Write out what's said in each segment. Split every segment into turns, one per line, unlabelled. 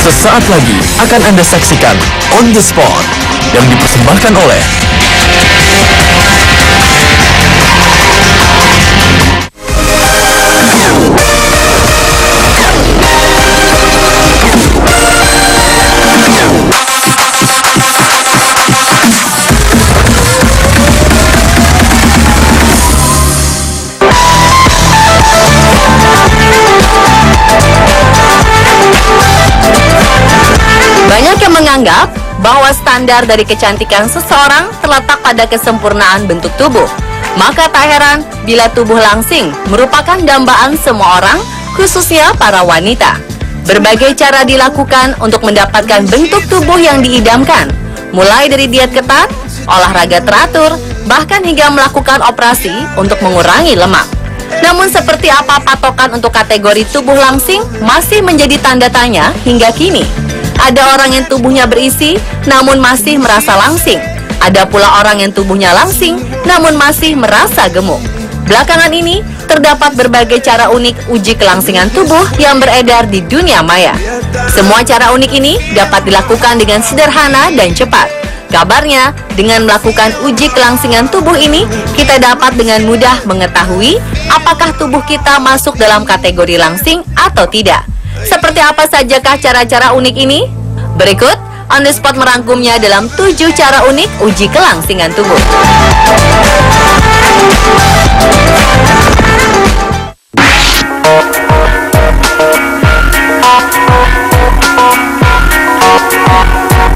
Sesaat lagi akan Anda saksikan On The Spot yang dipersembahkan oleh
Banyak yang menganggap bahwa standar dari kecantikan seseorang terletak pada kesempurnaan bentuk tubuh. Maka tak heran bila tubuh langsing merupakan dambaan semua orang, khususnya para wanita. Berbagai cara dilakukan untuk mendapatkan bentuk tubuh yang diidamkan, mulai dari diet ketat, olahraga teratur, bahkan hingga melakukan operasi untuk mengurangi lemak. Namun seperti apa patokan untuk kategori tubuh langsing masih menjadi tanda tanya hingga kini. Ada orang yang tubuhnya berisi namun masih merasa langsing. Ada pula orang yang tubuhnya langsing namun masih merasa gemuk. Belakangan ini terdapat berbagai cara unik uji kelangsingan tubuh yang beredar di dunia maya. Semua cara unik ini dapat dilakukan dengan sederhana dan cepat. Kabarnya, dengan melakukan uji kelangsingan tubuh ini, kita dapat dengan mudah mengetahui apakah tubuh kita masuk dalam kategori langsing atau tidak. Seperti apa sajakah cara-cara unik ini? Berikut On The Spot merangkumnya dalam 7 cara unik uji kelangsingan tubuh.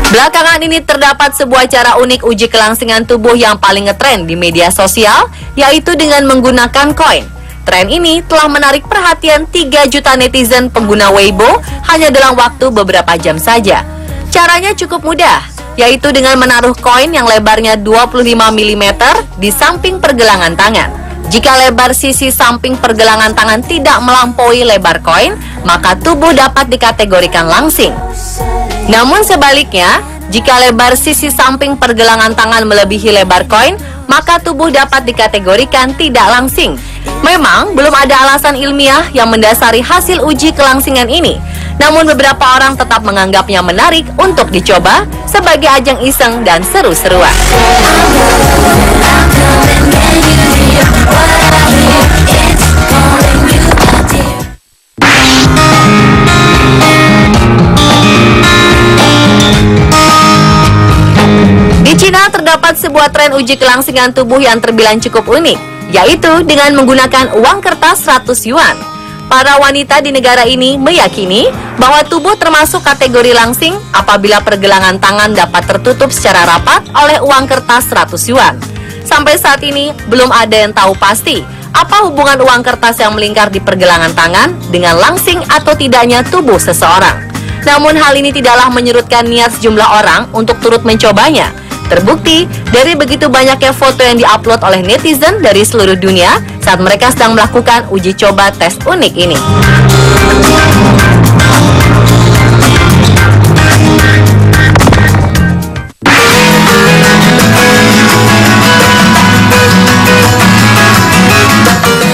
Belakangan ini terdapat sebuah cara unik uji kelangsingan tubuh yang paling ngetren di media sosial, yaitu dengan menggunakan koin. Tren ini telah menarik perhatian 3 juta netizen pengguna Weibo hanya dalam waktu beberapa jam saja. Caranya cukup mudah, yaitu dengan menaruh koin yang lebarnya 25 mm di samping pergelangan tangan. Jika lebar sisi samping pergelangan tangan tidak melampaui lebar koin, maka tubuh dapat dikategorikan langsing. Namun sebaliknya, jika lebar sisi samping pergelangan tangan melebihi lebar koin, maka tubuh dapat dikategorikan tidak langsing. Memang belum ada alasan ilmiah yang mendasari hasil uji kelangsingan ini. Namun beberapa orang tetap menganggapnya menarik untuk dicoba sebagai ajang iseng dan seru-seruan. Di Cina terdapat sebuah tren uji kelangsingan tubuh yang terbilang cukup unik, yaitu dengan menggunakan uang kertas 100 yuan. Para wanita di negara ini meyakini bahwa tubuh termasuk kategori langsing apabila pergelangan tangan dapat tertutup secara rapat oleh uang kertas 100 yuan. Sampai saat ini belum ada yang tahu pasti apa hubungan uang kertas yang melingkar di pergelangan tangan dengan langsing atau tidaknya tubuh seseorang. Namun hal ini tidaklah menyurutkan niat sejumlah orang untuk turut mencobanya. Terbukti dari begitu banyaknya foto yang diupload oleh netizen dari seluruh dunia saat mereka sedang melakukan uji coba tes unik ini.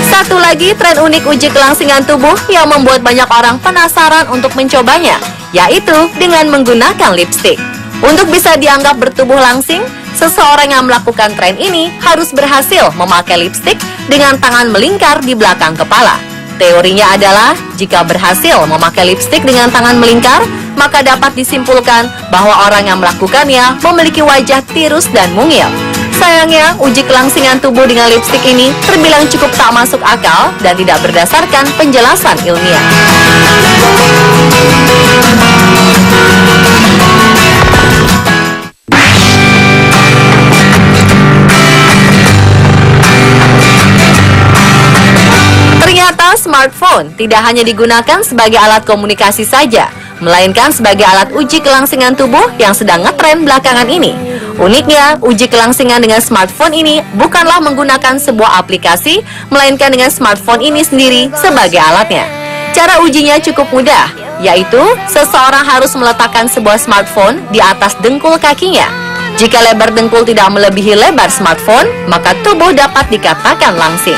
Satu lagi tren unik uji kelangsingan tubuh yang membuat banyak orang penasaran untuk mencobanya, yaitu dengan menggunakan lipstik. Untuk bisa dianggap bertubuh langsing, seseorang yang melakukan tren ini harus berhasil memakai lipstik dengan tangan melingkar di belakang kepala. Teorinya adalah, jika berhasil memakai lipstik dengan tangan melingkar, maka dapat disimpulkan bahwa orang yang melakukannya memiliki wajah tirus dan mungil. Sayangnya, uji kelangsingan tubuh dengan lipstik ini terbilang cukup tak masuk akal dan tidak berdasarkan penjelasan ilmiah. Ternyata smartphone tidak hanya digunakan sebagai alat komunikasi saja, melainkan sebagai alat uji kelangsingan tubuh yang sedang ngetren belakangan ini. Uniknya, uji kelangsingan dengan smartphone ini bukanlah menggunakan sebuah aplikasi, melainkan dengan smartphone ini sendiri sebagai alatnya. Cara ujinya cukup mudah, yaitu seseorang harus meletakkan sebuah smartphone di atas dengkul kakinya. Jika lebar dengkul tidak melebihi lebar smartphone, maka tubuh dapat dikatakan langsing.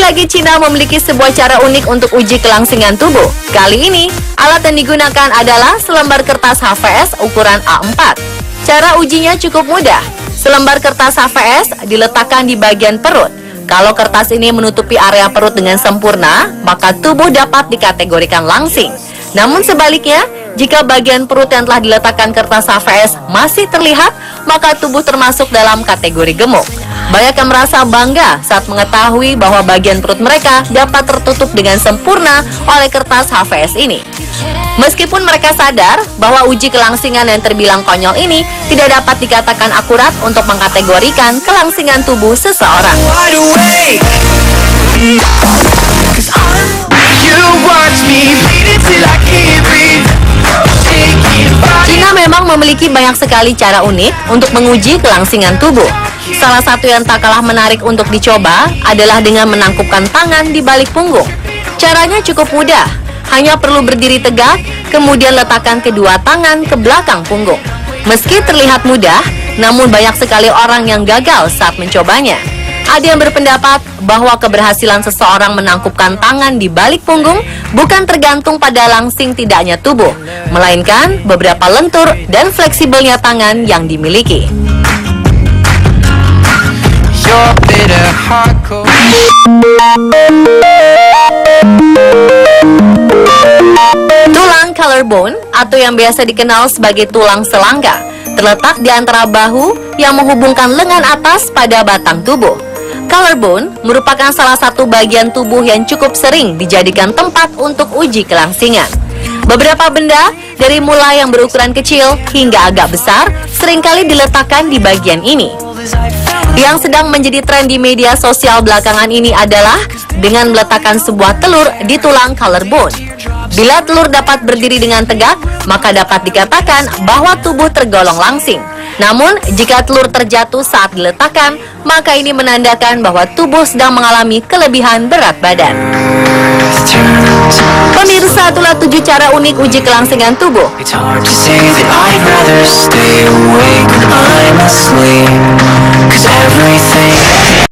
Lagi-lagi Cina memiliki sebuah cara unik untuk uji kelangsingan tubuh. Kali ini, alat yang digunakan adalah selembar kertas HVS ukuran A4. Cara ujinya cukup mudah. Selembar kertas HVS diletakkan di bagian perut. Kalau kertas ini menutupi area perut dengan sempurna, maka tubuh dapat dikategorikan langsing. Namun sebaliknya, jika bagian perut yang telah diletakkan kertas HVS masih terlihat, maka tubuh termasuk dalam kategori gemuk. Banyak yang merasa bangga saat mengetahui bahwa bagian perut mereka dapat tertutup dengan sempurna oleh kertas HVS ini. Meskipun mereka sadar bahwa uji kelangsingan yang terbilang konyol ini tidak dapat dikatakan akurat untuk mengkategorikan kelangsingan tubuh seseorang. Cina memang memiliki banyak sekali cara unik untuk menguji kelangsingan tubuh. Salah satu yang tak kalah menarik untuk dicoba adalah dengan menangkupkan tangan di balik punggung. Caranya cukup mudah, hanya perlu berdiri tegak, kemudian letakkan kedua tangan ke belakang punggung. Meski terlihat mudah, namun banyak sekali orang yang gagal saat mencobanya. Ada yang berpendapat bahwa keberhasilan seseorang menangkupkan tangan di balik punggung bukan tergantung pada langsing tidaknya tubuh, melainkan beberapa lentur dan fleksibelnya tangan yang dimiliki. Tulang collarbone atau yang biasa dikenal sebagai tulang selangka terletak di antara bahu yang menghubungkan lengan atas pada batang tubuh. Collarbone merupakan salah satu bagian tubuh yang cukup sering dijadikan tempat untuk uji kelangsingan. Beberapa benda, dari mulai yang berukuran kecil hingga agak besar, seringkali diletakkan di bagian ini. Yang sedang menjadi tren di media sosial belakangan ini adalah dengan meletakkan sebuah telur di tulang collarbone. Bila telur dapat berdiri dengan tegak, maka dapat dikatakan bahwa tubuh tergolong langsing. Namun, jika telur terjatuh saat diletakkan, maka ini menandakan bahwa tubuh sedang mengalami kelebihan berat badan. Pemirsa, itulah 7 cara unik uji kelangsingan tubuh.
It's hard to say that I'd rather stay awake when I'm asleep, 'cause everything